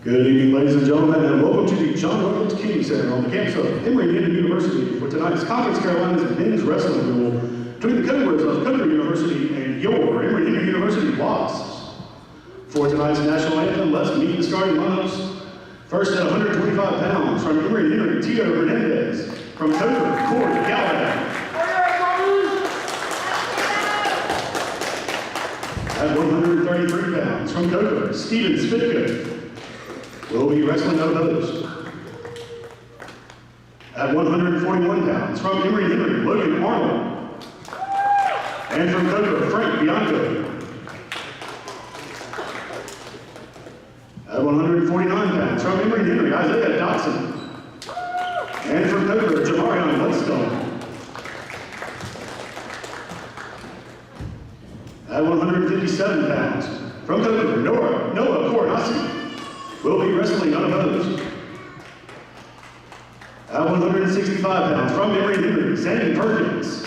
Good evening, ladies and gentlemen, and welcome to the John Roberts King Center on the campus of Emory University for tonight's Conference Carolinas men's wrestling duel between the Cougars of Cougar University and your Emory University Wasps. For tonight's national anthem, let's meet the starting lineups. First at 125 pounds from Emory, Tito Hernandez. From Cougar, Corey Gallagher. At 133 pounds from Cougar, Steven Spitka. Will be wrestling out of those. At 141 pounds, from Emory, Logan Arnold. And from Cougar, Frank Bianco. At 149 pounds, from Emory, Isaiah Dotson. And from Cougar, Jamarion Whetstone. At 157 pounds, from Cougar, Noah Coronasi. Will be wrestling unopposed. At 165 pounds, from Emory, Sandy Perkins.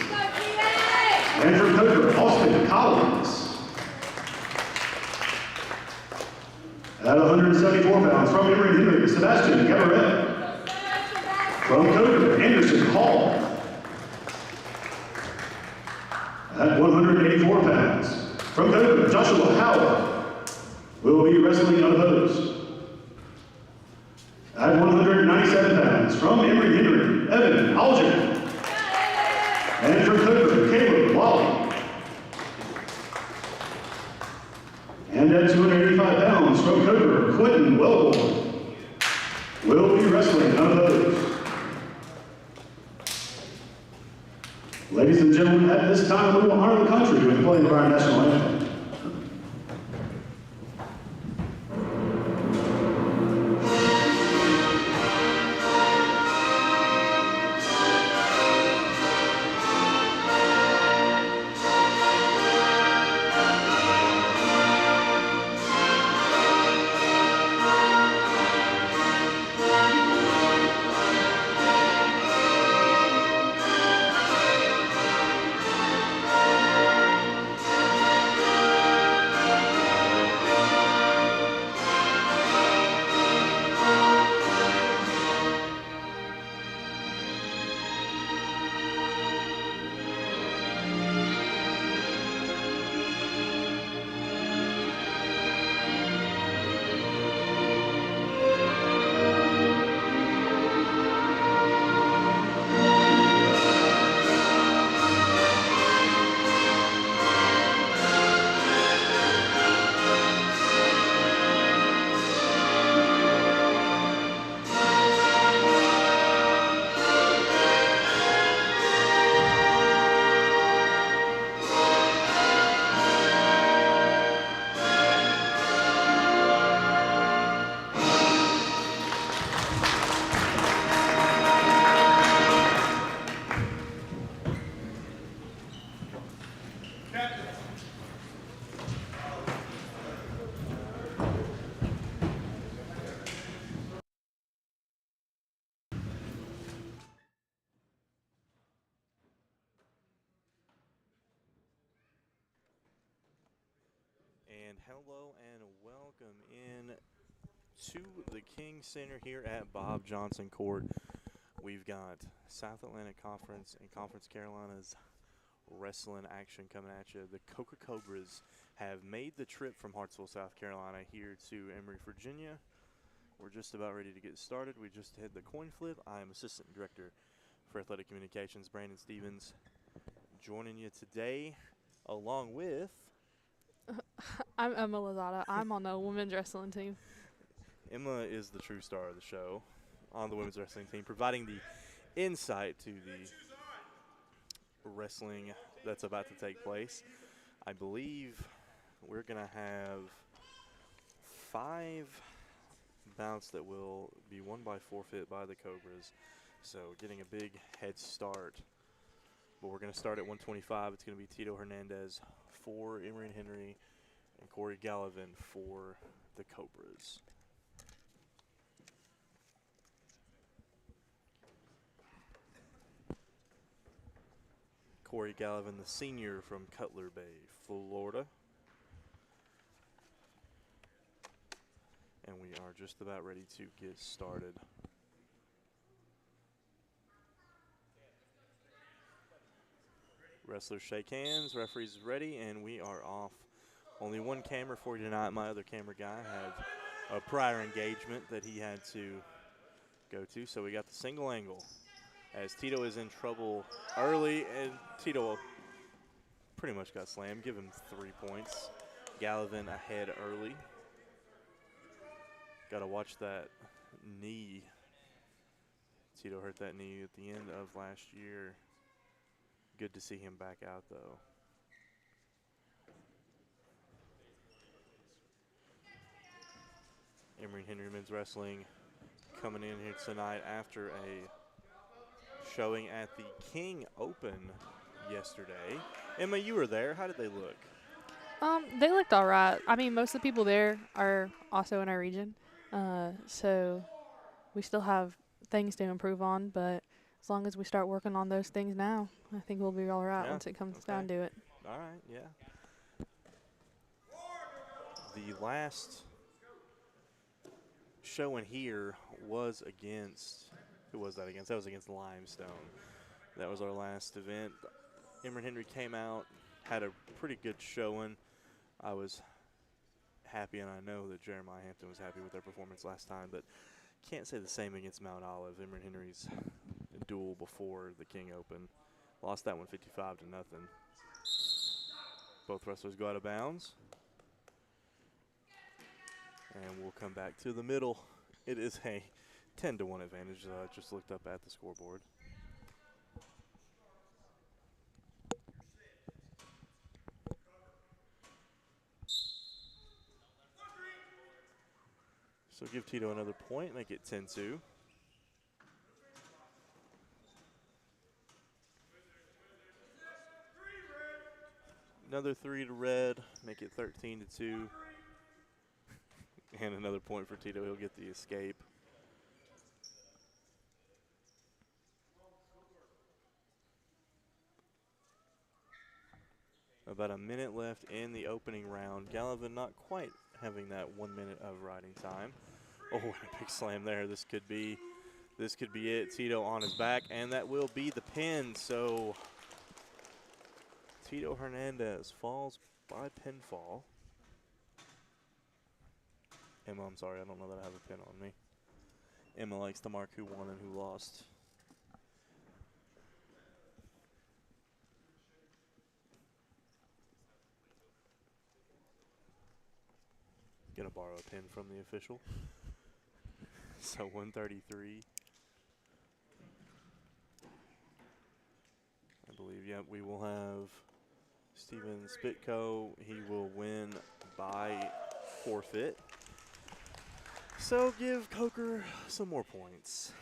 And from Cougar, Austin Collins. At 174 pounds, from Emory, Sebastian Gabaret. From Cougar, Anderson Hall. At 184 pounds, from Cougar, Joshua Howard. Will be wrestling unopposed. At 197 pounds, from Emory, Evan Alger. And from Cougar, Caleb Wally. And at 285 pounds, from Cougar, Quentin Wellborn. Will be wrestling unopposed. Ladies and gentlemen, at this time we will honor the country with playing of our national anthem. And hello and welcome in to the King Center here at Bob Johnson Court. We've got South Atlantic Conference and Conference Carolinas wrestling action coming at you. The Coca Cobras have made the trip from Hartsville, South Carolina here to Emory, Virginia. We're just about ready to get started. We just had the coin flip. I am Assistant Director for Athletic Communications, Brandon Stevens, joining you today along with I'm Emma Lozada. I'm on the women's wrestling team. Emma is the true star of the show on the women's wrestling team, providing the insight to the wrestling that's about to take place. I believe we're going to have 5 bouts that will be won by forfeit by the Cobras, so getting a big head start. But we're going to start at 125. It's going to be Tito Hernandez for Emory and Henry and Corey Gallivan for the Cobras. Corey Gallivan, the senior from Cutler Bay, Florida. And we are just about ready to get started. Wrestlers shake hands, referee's ready, and we are off. Only one camera for you tonight. My other camera guy had a prior engagement that he had to go to, so we got the single angle. As Tito is in trouble early, and Tito pretty much got slammed. Give him 3 points. Gallivan ahead early. Got to watch that knee. Tito hurt that knee at the end of last year. Good to see him back out, though. Emory Henry Men's Wrestling coming in here tonight after a showing at the King Open yesterday. Emma, you were there. How did they look? They looked all right. I mean, most of the people there are also in our region, so we still have things to improve on. But as long as we start working on those things now, I think we'll be all right once it comes down to it. All right, yeah. The last showing here was against, who was that against? That was against Limestone. That was our last event. Emory Henry came out, had a pretty good showing. I was happy, and I know that Jeremiah Hampton was happy with their performance last time, but can't say the same against Mount Olive. Emory Henry's duel before the King Open. Lost that one 55-0. Both wrestlers go out of bounds. And we'll come back to the middle. It is a 10-1 advantage. I just looked up at the scoreboard. So give Tito another point, make it 10-2. Another 3 to Red, make it 13-2. And another point for Tito. He'll get the escape. About a minute left in the opening round. Gallivan not quite having that 1 minute of riding time. Oh, and a big slam there. This could be it. Tito on his back, and that will be the pin. So Tito Hernandez falls by pinfall. Emma, I'm sorry, I don't know that I have a pin on me. Emma likes to mark who won and who lost. Gonna borrow a pin from the official. So 133. I believe, yeah, we will have Steven Spitko. He will win by forfeit. So give Coker some more points.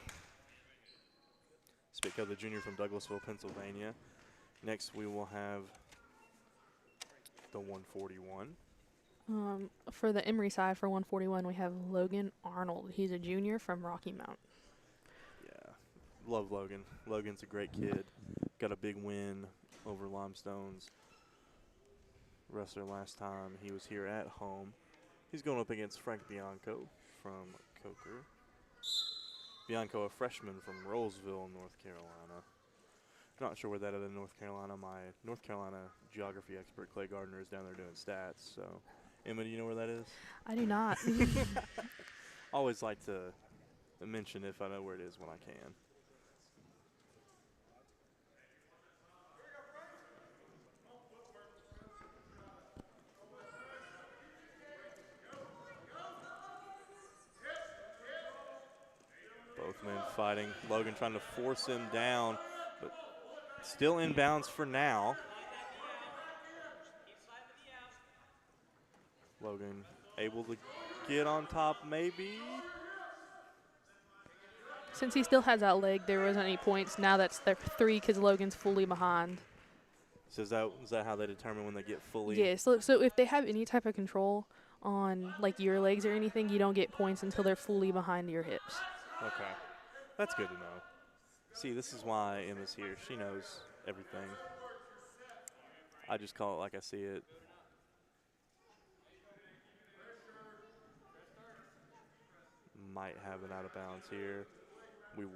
Spitko, the junior from Douglasville, Pennsylvania. Next we will have the 141. For the Emory side, for 141, we have Logan Arnold. He's a junior from Rocky Mount. Yeah, love Logan. Logan's a great kid. Got a big win over Limestone's wrestler last time. He was here at home. He's going up against Frank Bianco from Coker. Bianco, a freshman from Rolesville, North Carolina. Not sure where that is in North Carolina. My North Carolina geography expert, Clay Gardner, is down there doing stats. So, Emma, do you know where that is? I do not. Always like to mention if I know where it is when I can. Both men fighting. Logan trying to force him down, but still inbounds for now. Logan able to get on top, maybe. Since he still has that leg, there wasn't any points. Now that's their 3 because Logan's fully behind. So is that how they determine when they get fully? Yeah, so if they have any type of control on like your legs or anything, you don't get points until they're fully behind your hips. Okay. That's good to know. See, this is why Emma's here. She knows everything. I just call it like I see it. Might have an out of bounds here. We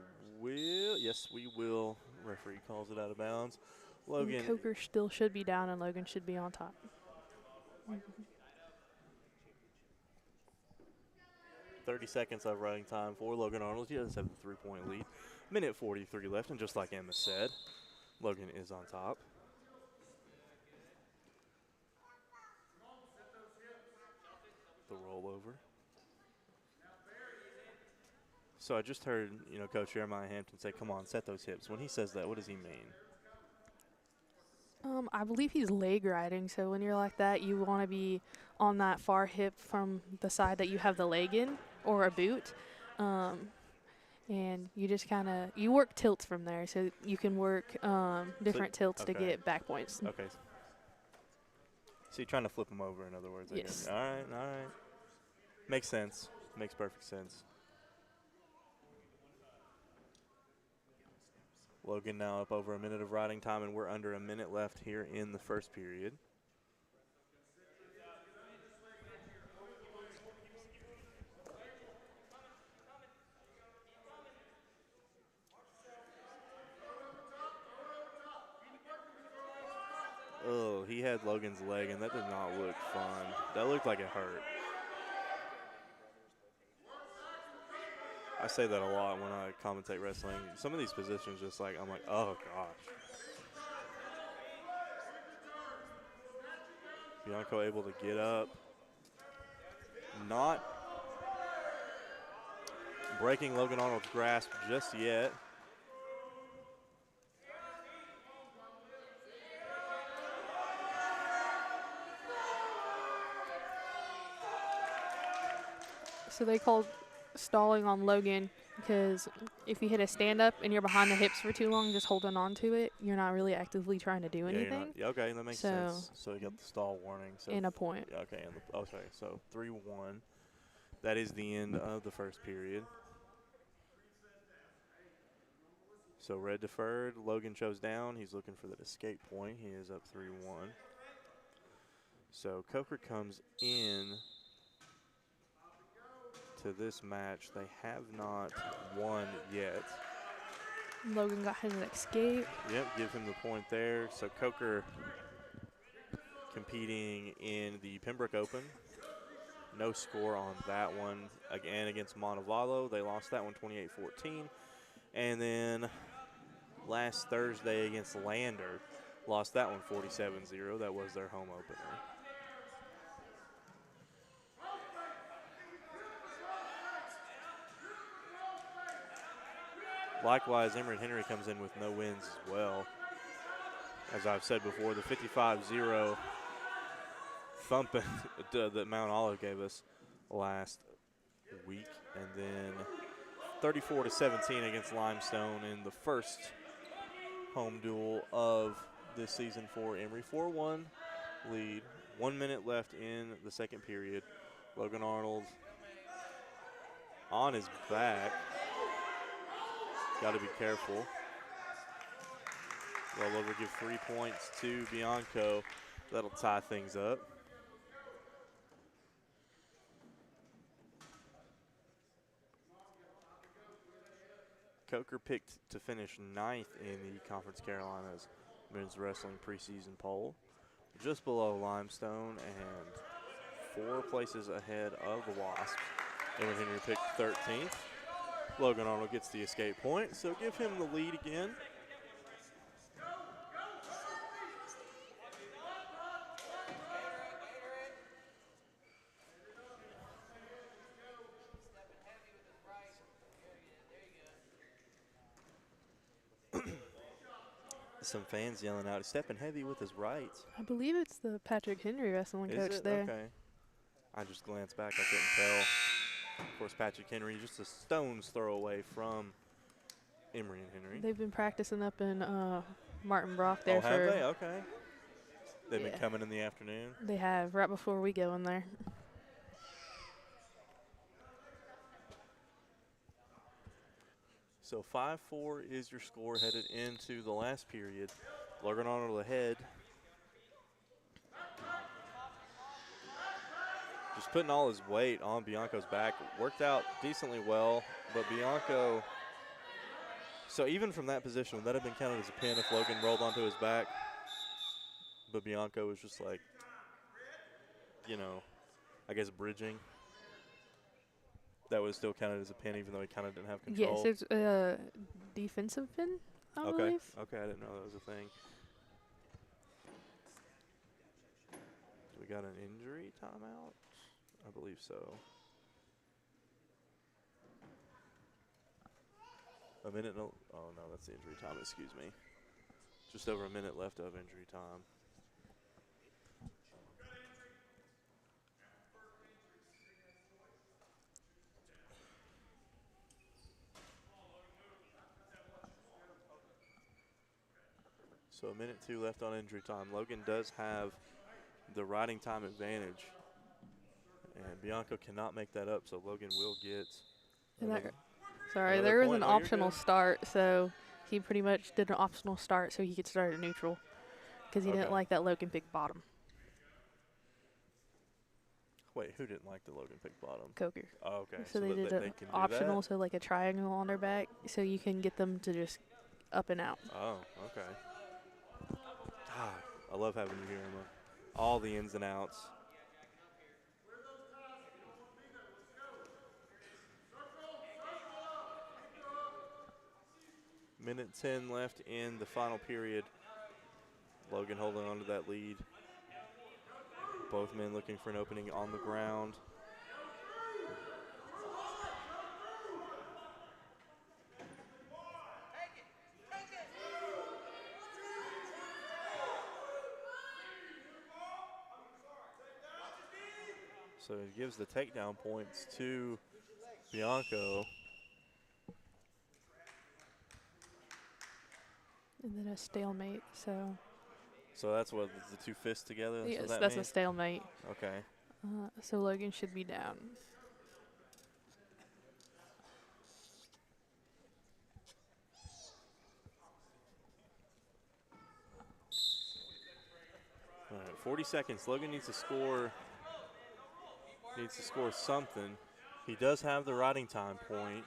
will. Yes, we will. Referee calls it out of bounds. Logan. And Coker still should be down, and Logan should be on top. 30 seconds of running time for Logan Arnold. He does have the 3-point lead. Minute 43 left, and just like Emma said, Logan is on top. The rollover. So I just heard, Coach Jeremiah Hampton say, "Come on, set those hips." When he says that, what does he mean? I believe he's leg riding, so when you're like that, you want to be on that far hip from the side that you have the leg in, or a boot. And you just you work tilts from there, so you can work different tilts to get back points. Okay. So you're trying to flip him over, in other words, I Yes. guess. All right. Makes sense. Makes perfect sense. Logan now up over a minute of riding time, and we're under a minute left here in the first period. Oh, he had Logan's leg, and that did not look fun. That looked like it hurt. I say that a lot when I commentate wrestling. Some of these positions, I'm like, oh gosh. Bianco able to get up. Not breaking Logan Arnold's grasp just yet. So they called stalling on Logan because if you hit a stand-up and you're behind the hips for too long, just holding on to it, you're not really actively trying to do Yeah, anything. okay, that makes sense. So you got the stall warning. So And a point. Okay, so 3-1. That is the end of the first period. So red deferred. Logan chose down. He's looking for that escape point. He is up 3-1. So Coker comes in to this match. They have not won yet. Logan got his escape. Yep, give him the point there. So Coker competing in the Pembroke Open. No score on that one. Again, against Montevallo. They lost that one 28-14. And then last Thursday against Lander, lost that one 47-0. That was their home opener. Likewise, Emory and Henry comes in with no wins as well. As I've said before, the 55-0 thumping that Mount Olive gave us last week, and then 34-17 against Limestone in the first home duel of this season for Emory. 4-1 lead. 1 minute left in the second period. Logan Arnold on his back. Got to be careful. Rollover, give 3 points to Bianco. That'll tie things up. Coker picked to finish 9th in the Conference Carolinas Men's Wrestling preseason poll. Just below Limestone and 4 places ahead of the Wasps. Emory Henry picked 13th. Logan Arnold gets the escape point, so give him the lead again. Some fans yelling out, he's stepping heavy with his right. I believe it's the Patrick Henry wrestling coach there. Okay. I just glanced back, I couldn't tell. Of course, Patrick Henry just a stone's throw away from Emory and Henry. They've been practicing up in Martin Brock there oh, for. Have they? Okay. They've been coming in the afternoon. They have, right before we go in there. So 5-4 is your score headed into the last period. Logan Arnold ahead. Just putting all his weight on Bianco's back. Worked out decently well, but Bianco, so even from that position, would that have been counted as a pin if Logan rolled onto his back? But Bianco was just like, you know, I guess bridging. That would have still counted as a pin even though he kind of didn't have control. Yes, it's a defensive pin, I believe. Okay, I didn't know that was a thing. We got an injury timeout? I believe so. A minute, no, oh no, that's the injury time, excuse me. Just over a minute left of injury time. So a minute 2 left on injury time. Logan does have the riding time advantage. And Bianco cannot make that up, so Logan will get Sorry, there was an optional start, so he pretty much did an optional start so he could start at neutral because he didn't like that Logan pick bottom. Wait, who didn't like the Logan pick bottom? Coker. Oh, okay. So they did an optional, so like a triangle on their back, so you can get them to just up and out. Oh, okay. God, I love having you here, Emma. All the ins and outs. Minute 10 left in the final period. Logan holding on to that lead. Both men looking for an opening on the ground. So it gives the takedown points to Bianco. And then a stalemate, so. So that's what, the two fists together? That's Yes, what that that's means? a stalemate. Okay. So Logan should be down. All right, 40 seconds. Logan needs to score something. He does have the riding time point.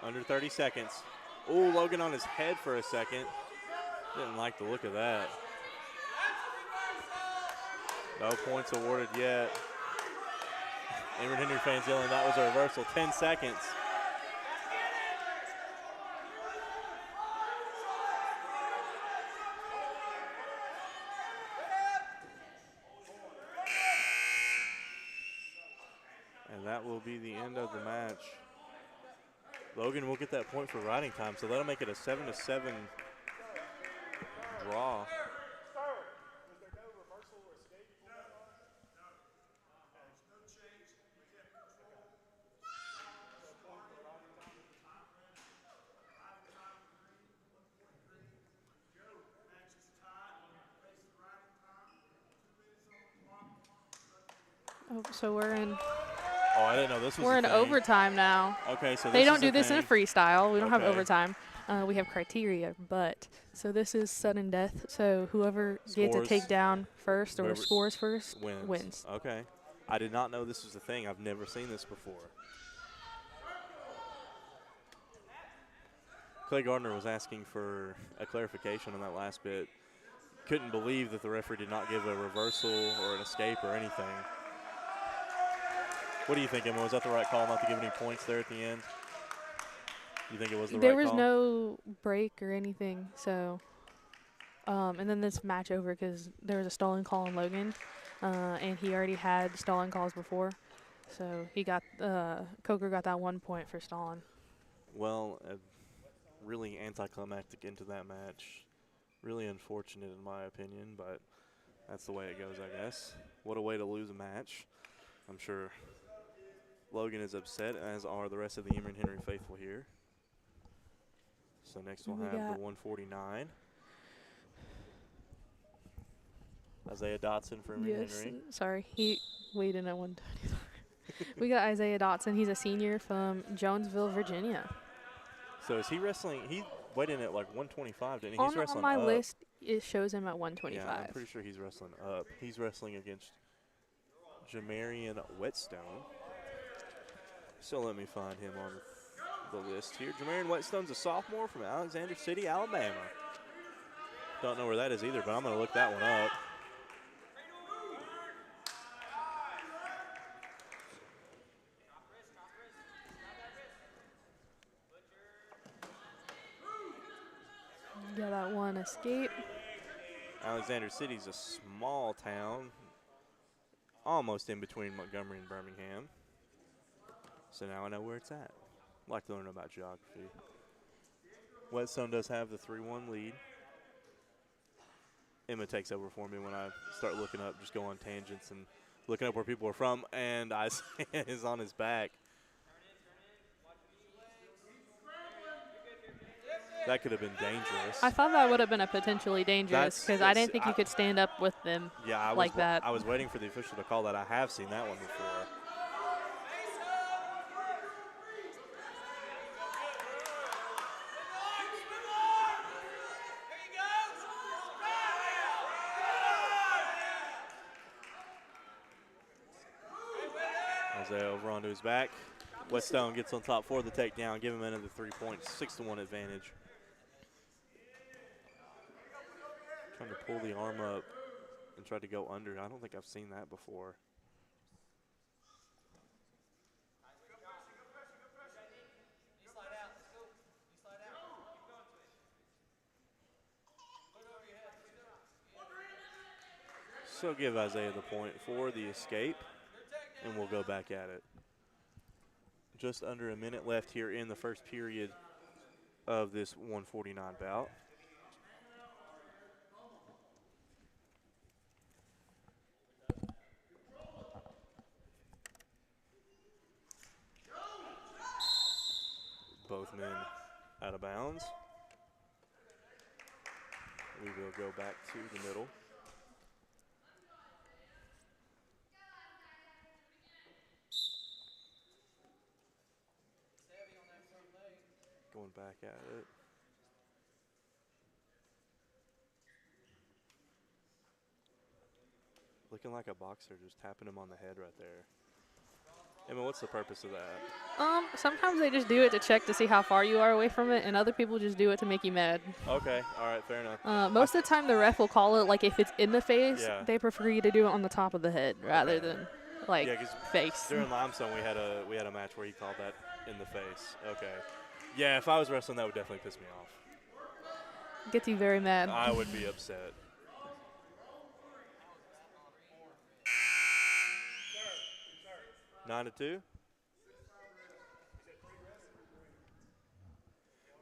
Under 30 seconds. Oh, Logan on his head for a second. Didn't like the look of that. No points awarded yet. Emory Henry fans yelling that was a reversal. 10 seconds. And that will be the end of the match. Logan will get that point for riding time, so that'll make it a 7-7 draw. Oh, so we're in. Oh, I didn't know this was We're a in thing. overtime now. Okay, so They this don't is do a this in a thing. freestyle. We don't have Okay. overtime. We have criteria, but so this is sudden death. So whoever gets a Scores. takedown first or Whoever scores first wins. Okay. I did not know this was a thing. I've never seen this before. Clay Gardner was asking for a clarification on that last bit. Couldn't believe that the referee did not give a reversal or an escape or anything. What do you think, Emma? Was that the right call not to give any points there at the end? You think it was the There right was call? no break or anything. So, and then this match over because there was a stalling call on Logan, and he already had stalling calls before. So he got Coker got that 1 point for stalling. Well, really anticlimactic into that match. Really unfortunate in my opinion, but that's the way it goes, I guess. What a way to lose a match. I'm sure Logan is upset, as are the rest of the Emory Henry faithful here. So next we'll have the 149. Isaiah Dotson for Emory Henry. Sorry, he weighed in at 120. We got Isaiah Dotson. He's a senior from Jonesville, Virginia. So is he wrestling? He weighed in at like 125, didn't he? He's On wrestling my up. list, it shows him at 125. Yeah, I'm pretty sure he's wrestling up. He's wrestling against Jamarian Whetstone. So let me find him on the list here. Jamarian Whetstone's a sophomore from Alexander City, Alabama. Don't know where that is either, but I'm going to look that one up. Got that one escape. Alexander City's a small town, almost in between Montgomery and Birmingham. So now I know where it's at. Like to learn about geography. Whetstone does have the 3-1 lead. Emma takes over for me when I start looking up, just go on tangents and looking up where people are from, and Isaiah is on his back. That could have been dangerous. I thought that would have been a potentially dangerous because I didn't think you could stand up with them like that. I was waiting for the official to call that. I have seen that one before. Isaiah over onto his back. Whetstone gets on top for the takedown. Give him another 3 points. 6-1 advantage. Trying to pull the arm up and try to go under. I don't think I've seen that before. So give Isaiah the point for the escape, and we'll go back at it. Just under a minute left here in the first period. of this 149 bout. Both men out of bounds. We will go back to the middle. Going back at it. Looking like a boxer, just tapping him on the head right there. Emma, what's the purpose of that? Sometimes they just do it to check to see how far you are away from it, and other people just do it to make you mad. Okay, all right, fair enough. Most of the time, the ref will call it, like, if it's in the face, Yeah. they prefer you to do it on the top of the head rather than, like, Yeah, 'cause face. during Limestone, we had a match where he called that in the face. Okay. Yeah, if I was wrestling, that would definitely piss me off. Gets you very mad. I would be upset. Nine to 2.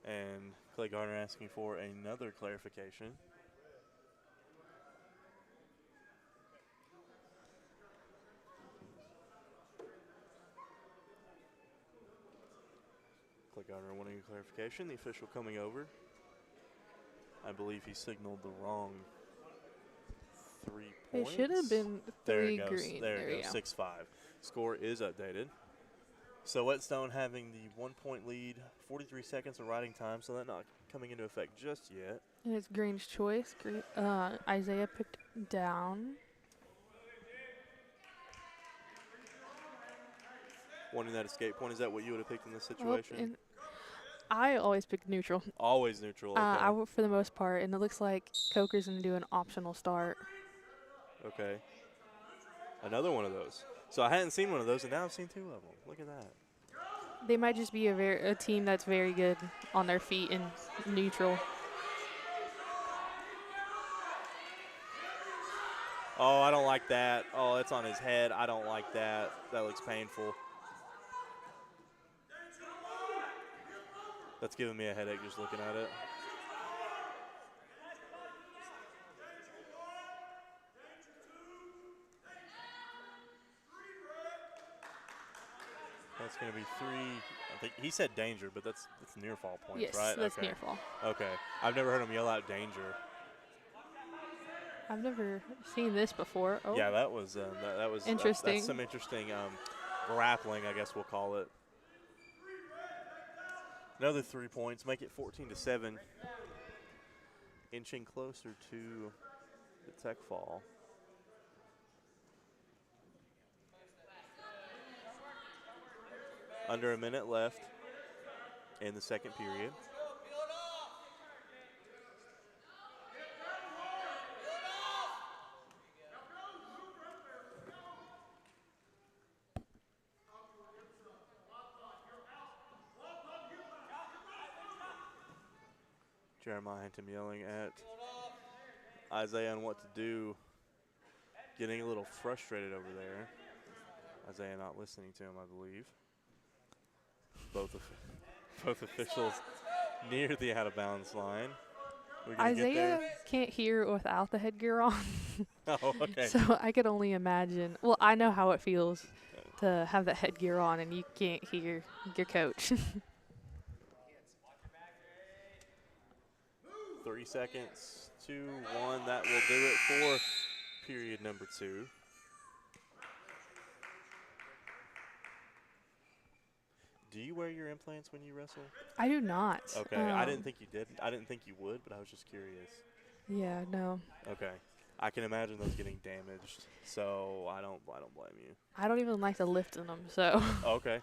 And Clay Garner asking for another clarification. Clay Garner wanting a clarification. The official coming over. I believe he signaled the wrong 3 It points. should have been There 3 it goes. green. There it you goes. go. 6-5. Score is updated. So Whetstone having the 1-point lead, 43 seconds of riding time, so that not coming into effect just yet. And it's Green's choice. Isaiah picked down. Wanting that escape point, is that what you would have picked in this Oh, situation? and I always pick neutral. Always neutral. Okay. For the most part, and it looks like Coker's going to do an optional start. Okay. Another one of those. So I hadn't seen one of those, and now I've seen 2 of them. Look at that. They might just be a team that's very good on their feet and neutral. Oh, I don't like that. Oh, it's on his head. I don't like that. That looks painful. That's giving me a headache just looking at it. That's going to be 3. I think he said danger, but that's near fall points, Yes, right? that's Okay. near fall. Okay. I've never heard him yell out danger. I've never seen this before. Oh, Yeah, that was that was interesting. That's some interesting grappling, I guess we'll call it. Another 3 points, make it 14-7. Inching closer to the tech fall. Under a minute left in the second period. Jeremiah Hinton yelling at Isaiah on what to do. Getting a little frustrated over there. Isaiah not listening to him, I believe. Both officials near the out-of-bounds line. Isaiah can't hear without the headgear on. Oh, okay. So I could only imagine. Well, I know how it feels to have that headgear on and you can't hear your coach. 3 seconds, 2, 1. That will do it for period number 2. Do you wear your implants when you wrestle? I do not. Okay, I didn't think you did. I didn't think you would, but I was just curious. Yeah, no. Okay, I can imagine those getting damaged, so I don't blame you. I don't even like to lift in them, so. Okay.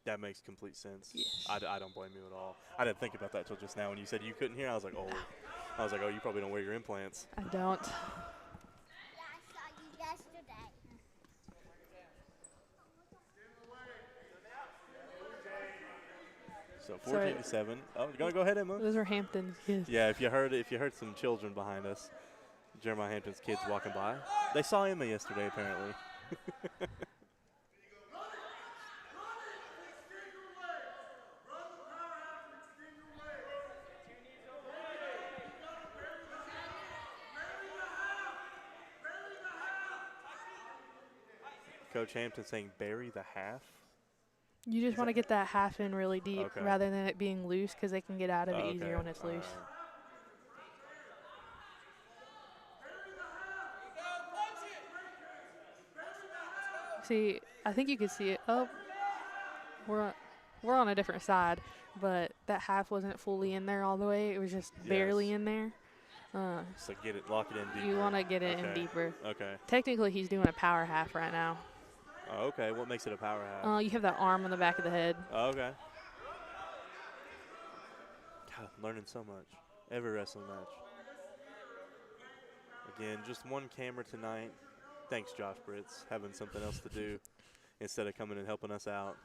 That makes complete sense. Yes. I don't blame you at all. I didn't think about that till just now when you said you couldn't hear. I was like, oh, you probably don't wear your implants. I don't. Yeah, I saw you yesterday. So 14-7. Oh, go ahead, Emma. Those are Hampton's kids. Yeah, if you heard some children behind us, Jeremiah Hampton's kids walking by. They saw Emma yesterday, apparently. Coach Hampton saying bury the half. You just want to get that half in really deep Okay. rather than it being loose because they can get out of it Okay. easier when it's All loose. right. See, I think you could see it. Oh, we're on a different side, but that half wasn't fully in there all the way. It was just barely Yes. in there. So lock it in deeper. You want to get it in Okay. deeper. Okay. Technically, he's doing a power half right now. Oh, okay. What makes it a power half? You have that arm on the back of the head. Oh, okay. God, I'm learning so much. Every wrestling match. Again, just one camera tonight. Thanks, Josh Britz, having something else to do instead of coming and helping us out.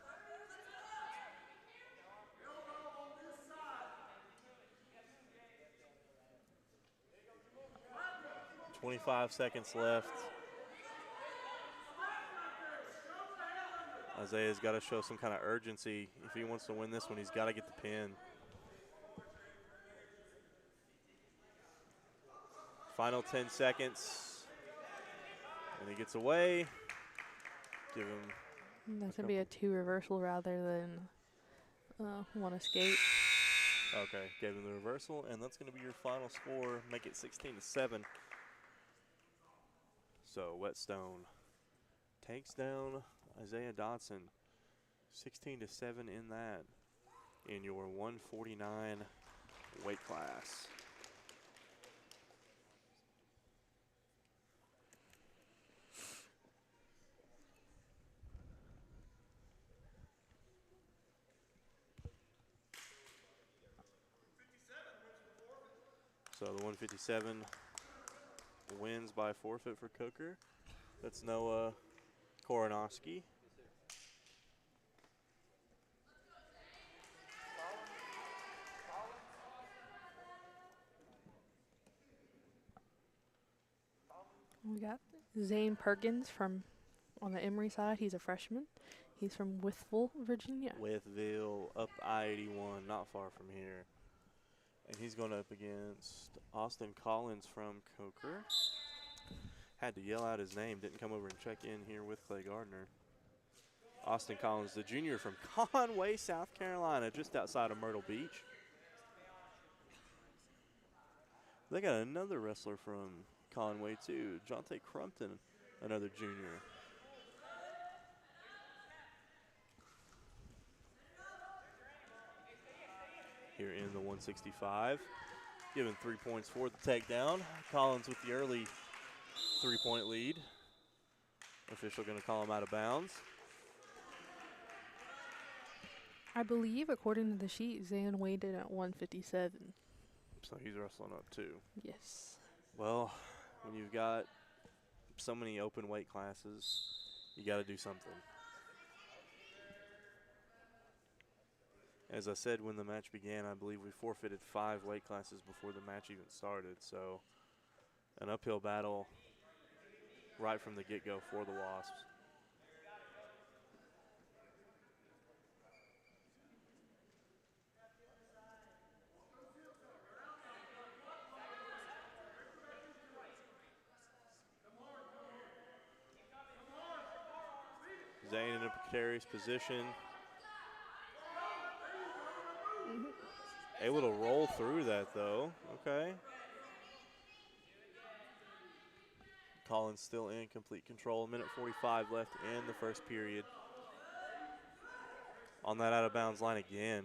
.25 seconds left. Isaiah's got to show some kind of urgency. If he wants to win this one, he's got to get the pin. Final 10 seconds. And he gets away. Give him. That's going to be a 2 reversal rather than 1 escape. Okay, gave him the reversal, and that's going to be your final score. Make it 16-7. So Whetstone takes down Isaiah Dodson, 16-7 in that, in your 149 weight class. So the 157 wins by forfeit for Coker. That's Noah Koronowski. We got Zane Perkins on the Emory side. He's a freshman. He's from Wytheville, Virginia. Wytheville, up I-81, not far from here. And he's going up against Austin Collins from Coker. Had to yell out his name, didn't come over and check in here with Clay Gardner. Austin Collins, the junior from Conway, South Carolina, just outside of Myrtle Beach. They got another wrestler from Conway, too, Jonte Crumpton, another junior. Here in the 165, given 3 points for the takedown. Collins with the early 3-point lead. Official going to call him out of bounds. I believe, according to the sheet, Zane weighed in at 157. So he's wrestling up too. Yes. Well, when you've got so many open weight classes, you got to do something. As I said when the match began, I believe we forfeited 5 weight classes before the match even started. So an uphill battle right from the get-go for the Wasps. Zane in a precarious position. Able to roll through that, though. Okay. Collins still in complete control. 1:45 left in the first period. On that out-of-bounds line again.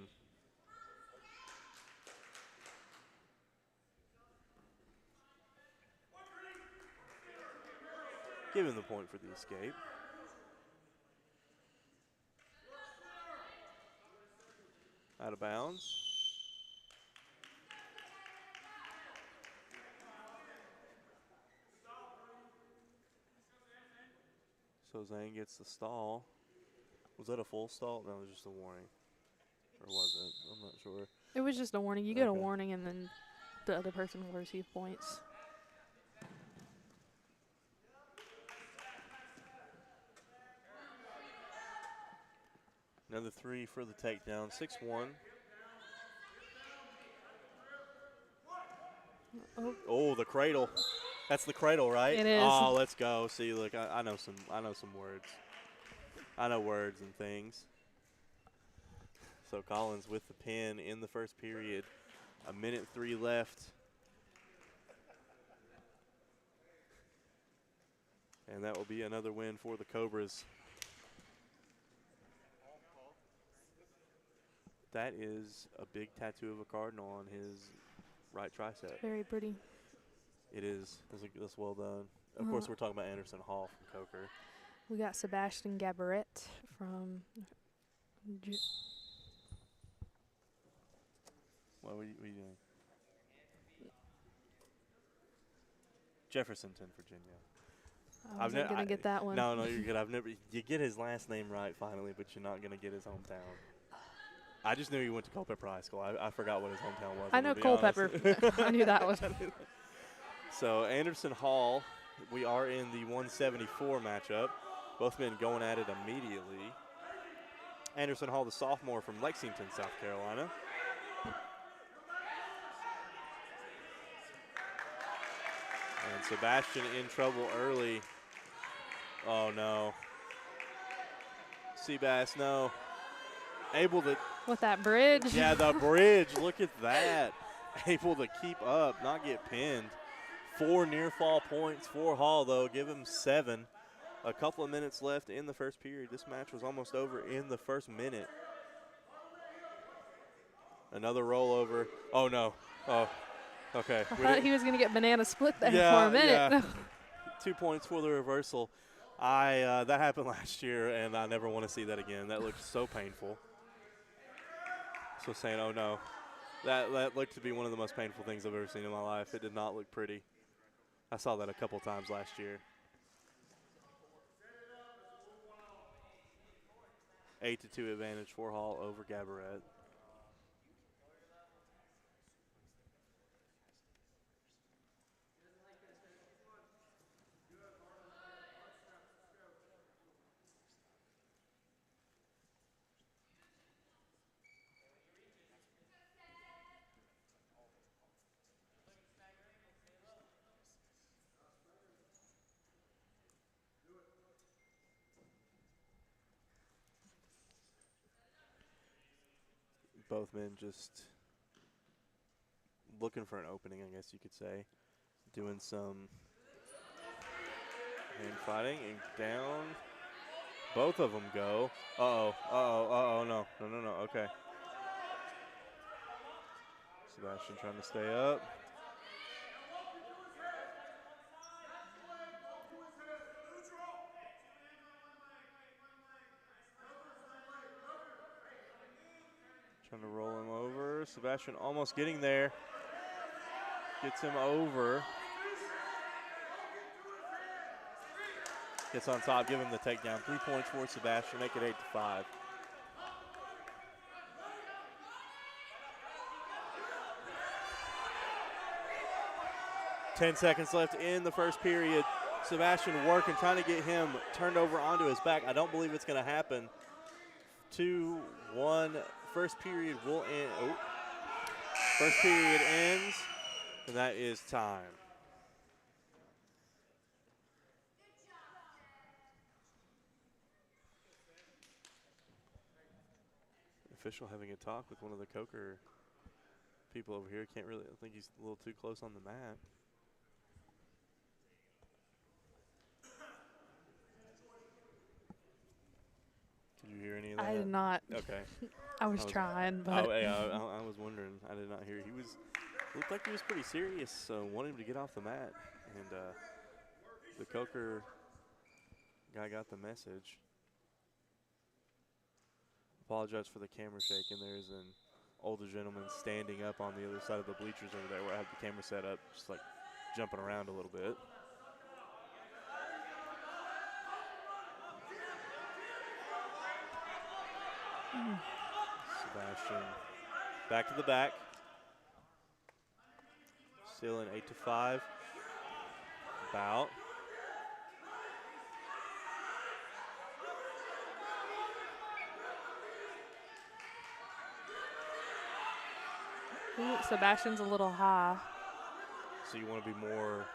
Give him the point for the escape. Out of bounds. So Zane gets the stall. Was that a full stall? No, it was just a warning. Or was it? I'm not sure. It was just a warning. You get a Okay. warning, and then the other person will receive points. Another 3 for the takedown. 6-1. Oh, the cradle. That's the cradle, right? It is. Oh, let's go. See, look, I know some words. I know words and things. So Collins with the pin in the first period. 1:03 left. And that will be another win for the Cobras. That is a big tattoo of a cardinal on his right tricep. Very pretty. It is. That's well done. Of course, we're talking about Anderson Hall from Coker. We got Sebastian Gabaret from. What are you doing? Jeffersonton, Virginia. I wasn't going to get that one. No, you're good. You get his last name right finally, but you're not going to get his hometown. I just knew he went to Culpeper High School. I forgot what his hometown was. I know Culpeper. I knew that one. So Anderson Hall, we are in the 174 matchup. Both men going at it immediately. Anderson Hall, the sophomore from Lexington, South Carolina. And Sebastian in trouble early. Oh, no. Seabass, no. Able to. With that bridge. Yeah, the bridge. Look at that. Able to keep up, not get pinned. 4 near fall points for Hall, though. Give him 7. A couple of minutes left in the first period. This match was almost over in the first minute. Another rollover. Oh, no. Oh, okay. I thought he was going to get banana split there Yeah, for a minute. yeah. 2 points for the reversal. That happened last year, and I never want to see that again. That looked so painful. So saying, oh, no. That looked to be one of the most painful things I've ever seen in my life. It did not look pretty. I saw that a couple times last year. 8-2 advantage for Hall over Gabaret. Both men just looking for an opening, I guess you could say. Doing some hand fighting and down. Both of them go. No, okay. Sebastian trying to stay up. Trying to roll him over. Sebastian almost getting there. Gets him over. Gets on top, give him the takedown. 3 points for Sebastian, make it 8-5. Ten seconds left in the first period. Sebastian working, trying to get him turned over onto his back. I don't believe it's going to happen. 2-1. First period will end. Oh. First period ends, and that is time. Official having a talk with one of the Coker people over here. I think he's a little too close on the mat. Did you hear any of that? I did not. Okay. I was trying, but. Oh, yeah, I was wondering. I did not hear. Looked like he was pretty serious, wanting to get off the mat. And the Coker guy got the message. Apologize for the camera shaking. There's an older gentleman standing up on the other side of the bleachers over there where I have the camera set up, just like jumping around a little bit. Sebastian back to the back. Still in 8-5. Bout. Ooh, Sebastian's a little high. So you want to be more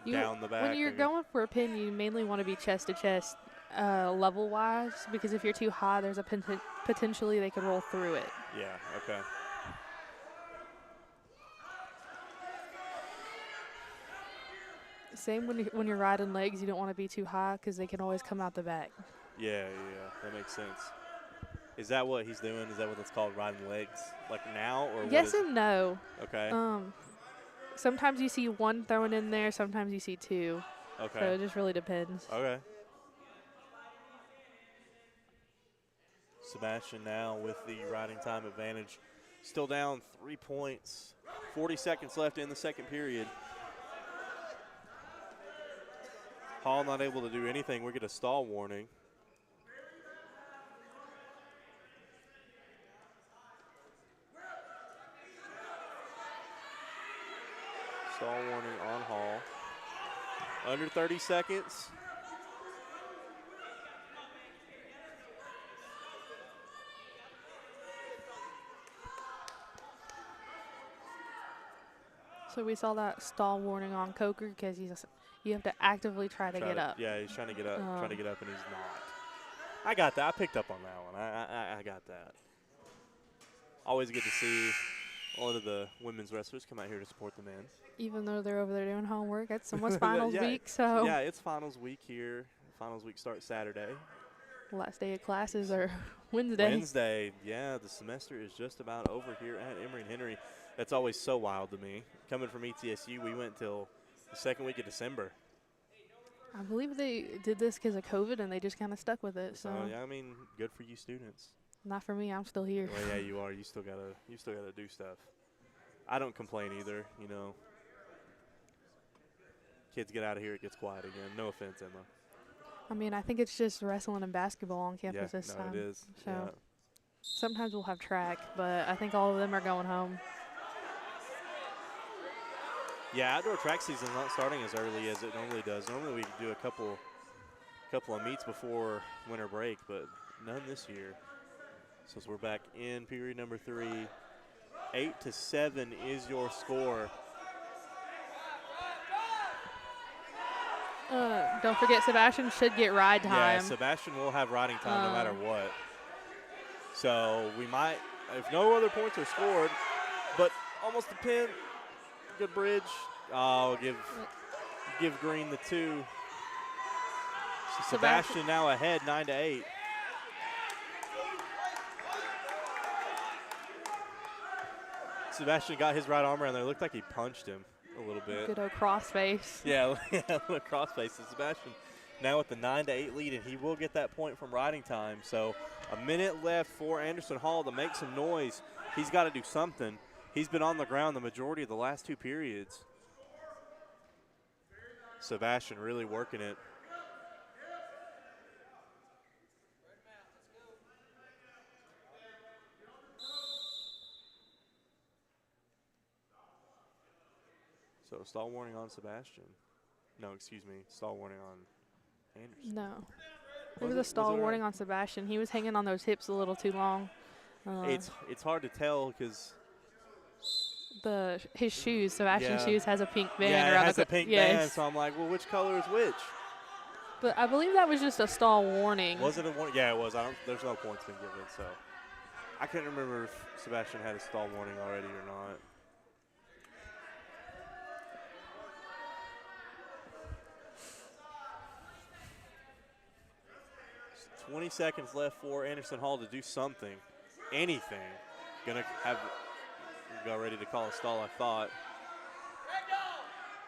down the back? When you're going for a pin, you mainly want to be chest to chest. level-wise, because if you're too high, there's a potentially they could roll through it. Yeah, okay. Same when you're riding legs, you don't want to be too high because they can always come out the back. Yeah, that makes sense. Is that what he's doing? Is that what it's called, riding legs? Like now, or Yes what is and no. Okay. Sometimes you see one thrown in there, sometimes you see two. Okay. So it just really depends. Okay. Sebastian now with the riding time advantage. Still down 3 points. 40 seconds left in the second period. Hall not able to do anything. We get a stall warning. Stall warning on Hall. Under 30 seconds. So we saw that stall warning on Coker because you have to actively try to get up. Yeah, he's trying to get up, and he's not. I got that. I picked up on that one. I got that. Always good to see a lot of the women's wrestlers come out here to support the men. Even though they're over there doing homework, it's almost finals week, so. Yeah, it's finals week here. Finals week starts Saturday. Last day of classes are Wednesday. Wednesday, yeah, the semester is just about over here at Emory and Henry. That's always so wild to me. Coming from ETSU, we went till the second week of December. I believe they did this because of COVID, and they just kind of stuck with it. So yeah, I mean, good for you students. Not for me. I'm still here. Well, yeah, you are. You still gotta do stuff. I don't complain either. You know, kids get out of here, it gets quiet again. No offense, Emma. I mean, I think it's just wrestling and basketball on campus this time. Yeah, it is. So yeah. sometimes we'll have track, but I think all of them are going home. Yeah, outdoor track season's not starting as early as it normally does. Normally we do a couple of meets before winter break, but none this year. So as we're back in period number 3, 8-7 is your score. Don't forget, Sebastian should get ride time. Yeah, Sebastian will have riding time no matter what. So we might, if no other points are scored, but almost a pin. Good bridge. Oh, give Green the 2. So Sebastian now ahead, 9-8. Sebastian got his right arm around there. Looked like he punched him a little bit. Good old crossface. Yeah, a little crossface. So Sebastian now with the 9-8 lead, and he will get that point from riding time. So a minute left for Anderson Hall to make some noise. He's got to do something. He's been on the ground the majority of the last 2 periods. Sebastian really working it. So stall warning on Sebastian. No, excuse me, stall warning on Anderson. No. There was a stall warning on Sebastian. He was hanging on those hips a little too long. It's hard to tell because his shoes, Sebastian's shoes, has a pink band around around it has the a pink band, so I'm like, well, which color is which? But I believe that was just a stall warning. Was it a warning? Yeah, it was. There's no points been given, so I couldn't remember if Sebastian had a stall warning already or not. So 20 seconds left for Anderson Hall to do something, anything. Gonna have go ready to call a stall, I thought.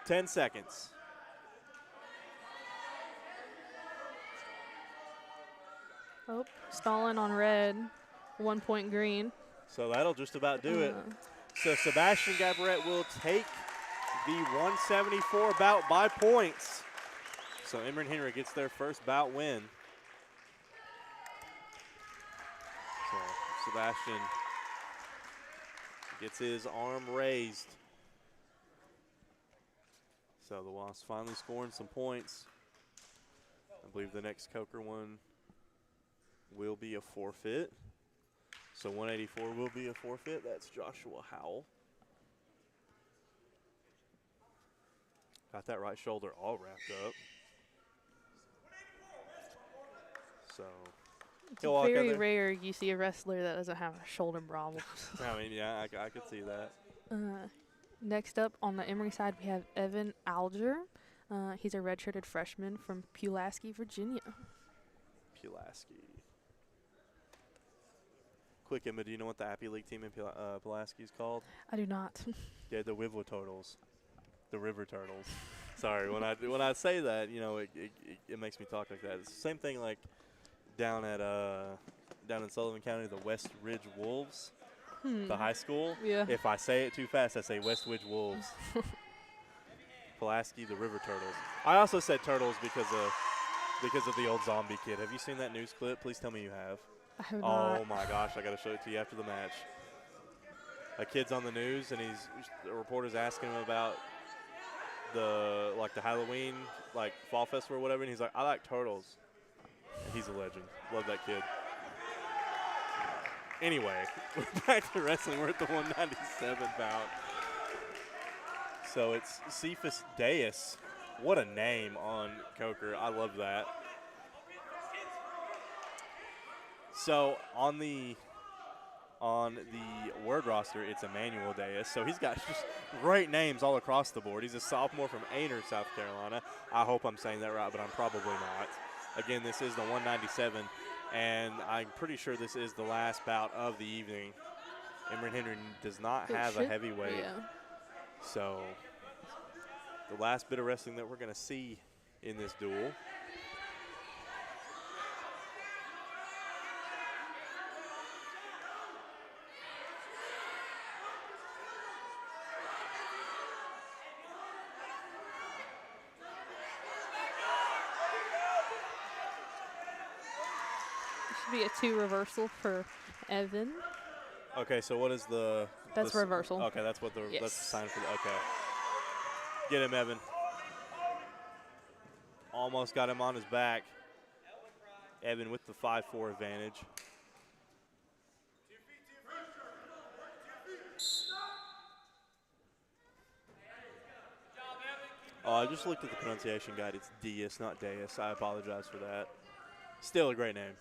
10 seconds. Oh, stalling on red, 1 point green. So that'll just about do it. So Sebastian Gaboret will take the 174 bout by points. So Emory and Henry gets their first bout win. So Sebastian gets his arm raised. So the Wasps finally scoring some points. I believe the next Coker one will be a forfeit. So 184 will be a forfeit. That's Joshua Howell. Got that right shoulder all wrapped up. So It's he'll walk out very there. rare you see a wrestler that doesn't have shoulder problems. I mean, yeah, I could see that. Next up on the Emory side, we have Evan Alger. He's a redshirted freshman from Pulaski, Virginia. Pulaski. Quick, Emma, do you know what the Appy League team in Pulaski is called? I do not. Yeah, the Wibbler Turtles. The River Turtles. Sorry, when I say that, you know, it makes me talk like that. It's the same thing like down in Sullivan County, the West Ridge Wolves, the high school. Yeah. If I say it too fast, I say West Ridge Wolves. Pulaski, the River Turtles. I also said turtles because of the old zombie kid. Have you seen that news clip? Please tell me you have. I have Oh not. my gosh, I got to show it to you after the match. A kid's on the news and the reporter's asking him about the Halloween fall festival or whatever, and he's like, I like turtles. And he's a legend. Love that kid. Anyway, we're back to wrestling. We're at the 197 bout. So it's Cephas Deus. What a name on Coker. I love that. So on the word roster, it's Emmanuel Deus. So he's got just great names all across the board. He's a sophomore from Ainer, South Carolina. I hope I'm saying that right, but I'm probably not. Again, this is the 197, and I'm pretty sure this is the last bout of the evening. Emory Henry does not have a heavyweight. Yeah. So the last bit of wrestling that we're going to see in this duel. Should be a 2 reversal for Evan. Okay, so what is the? That's reversal. Okay, that's what Yes. that's the sign for. Okay, get him, Evan. Almost got him on his back. Evan with the 5-4 advantage. Oh, I just looked at the pronunciation guide. It's Deus, not Deus. I apologize for that. Still a great name.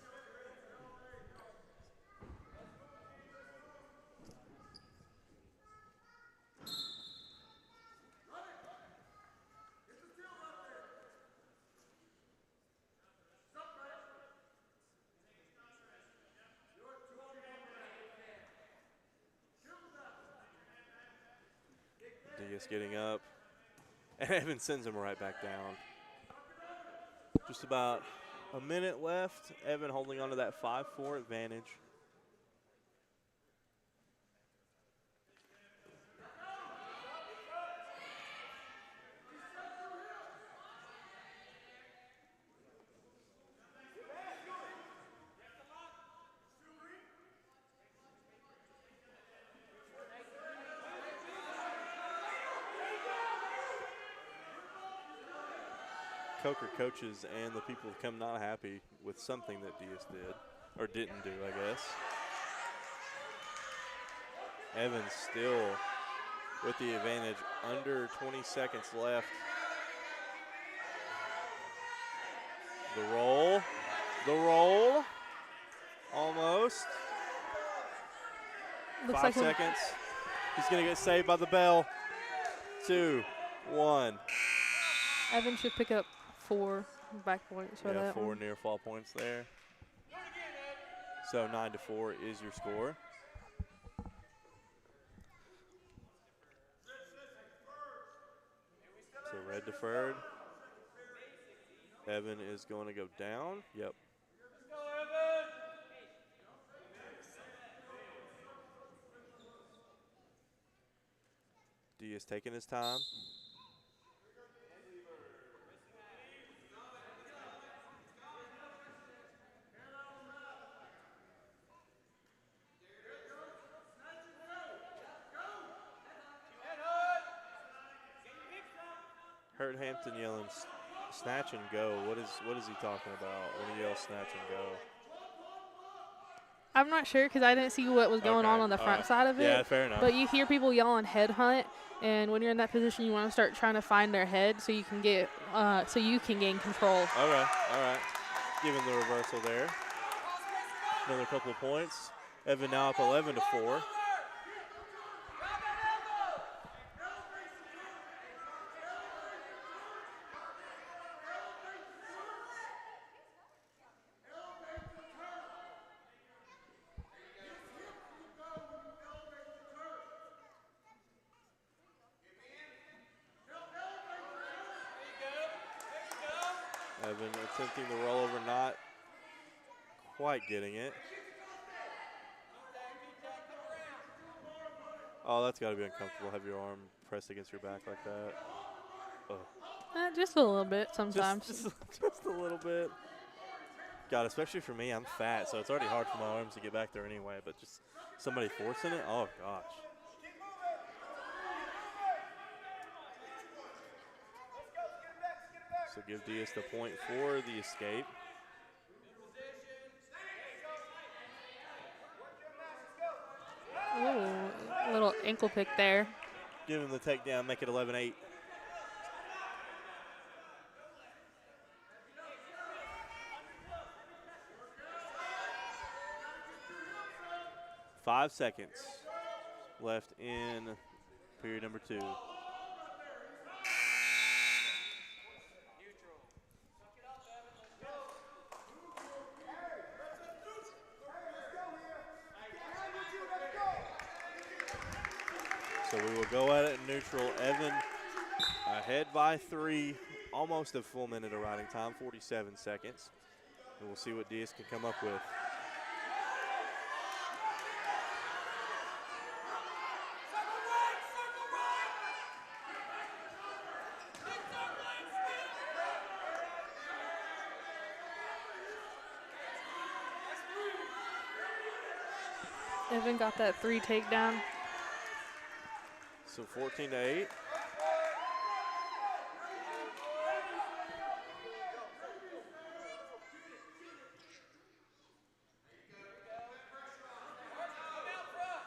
Deus getting up. And Evan sends him right back down. Just about a minute left. Evan holding on to that 5-4 advantage. Coker coaches and the people have come not happy with something that Deus did, or didn't do, I guess. Evans still with the advantage, under 20 seconds left. The roll, almost. Looks 5 like seconds. He's gonna get saved by the bell. 2, 1. Evan should pick up 4 back points for Yeah, that 4 one. near fall points there. So 9-4 is your score. So red deferred. Evan is going to go down. Yep. D is taking his time. Heard Hampton yelling snatch and go. What is he talking about when he yells snatch and go? I'm not sure because I didn't see what was going on the front side of it. Yeah, fair enough. But you hear people yelling headhunt, and when you're in that position, you want to start trying to find their head so you can get, so you can gain control. All right. given the reversal there. Another couple of points. Evan now up 11-4. Evan attempting the rollover, not quite getting it. Oh, that's got to be uncomfortable. Have your arm pressed against your back like that. Oh. Just a little bit sometimes. Just a little bit. God, especially for me, I'm fat, so it's already hard for my arms to get back there anyway, but just somebody forcing it, oh gosh. So give Diaz the point for the escape. Ooh, little ankle pick there. Give him the takedown, make it 11-8. Five seconds left in period number 2. So we will go at it in neutral. Evan ahead by 3, almost a full minute of riding time, 47 seconds. And we'll see what Diaz can come up with. Evan got that 3 takedown. So 14-8.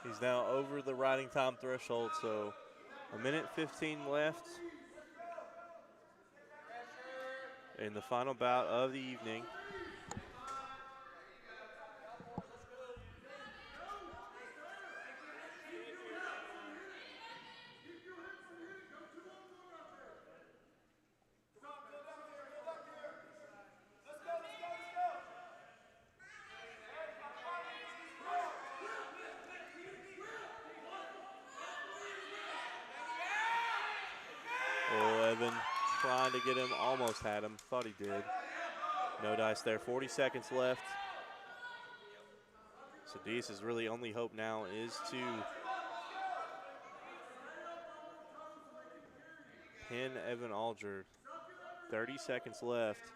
He's now over the riding time threshold, so 1:15 left in the final bout of the evening. Oh, Evan trying to get him, almost had him, thought he did. No dice there, 40 seconds left. So Diaz's really only hope now is to pin Evan Alger. 30 seconds left,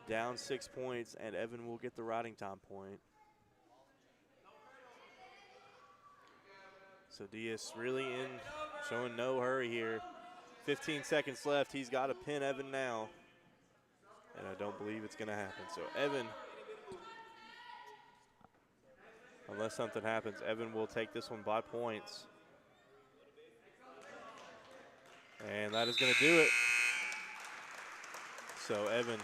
down 6 points, and Evan will get the riding time point. So Diaz really showing no hurry here. 15 seconds left. He's got to pin Evan now. And I don't believe it's going to happen. So Evan, unless something happens, Evan will take this one by points. And that is going to do it. So Evan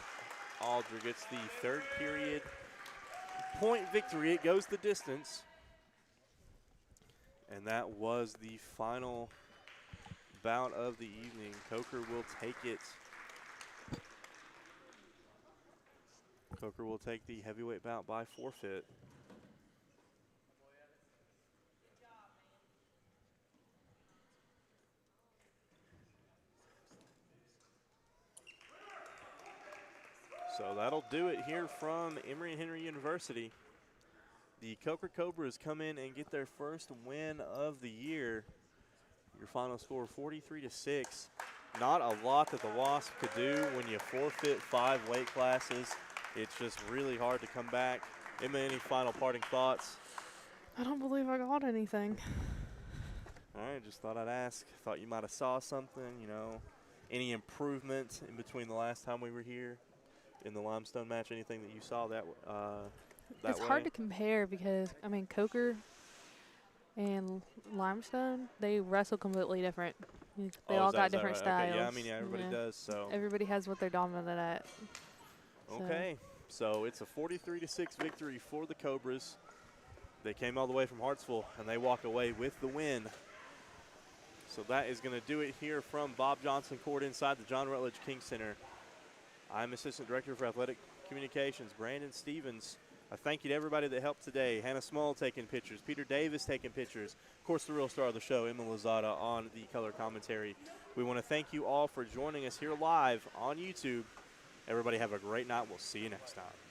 Alger gets the third period point victory. It goes the distance. And that was the final bout of the evening. Coker will take it. Coker will take the heavyweight bout by forfeit. So that'll do it here from Emory and Henry University. The Coker Cobras come in and get their first win of the year. Your final score, 43-6. Not a lot that the Wasp could do when you forfeit 5 weight classes. It's just really hard to come back. Emma, any final parting thoughts? I don't believe I got anything. All right, just thought I'd ask. Thought you might have saw something, any improvement in between the last time we were here in the limestone match, anything that you saw that It's hard to compare because, Coker and limestone, they wrestle completely different. They all got different styles. Okay. Yeah, everybody does. So everybody has what they're dominant at. Okay, so it's a 43-6 victory for the Cobras. They came all the way from Hartsville, and they walk away with the win. So that is going to do it here from Bob Johnson Court inside the John Rutledge King Center. I'm Assistant Director for Athletic Communications, Brandon Stevens. A thank you to everybody that helped today. Hannah Small taking pictures, Peter Davis taking pictures. Of course, the real star of the show, Emma Lozada, on the color commentary. We want to thank you all for joining us here live on YouTube. Everybody have a great night. We'll see you next time.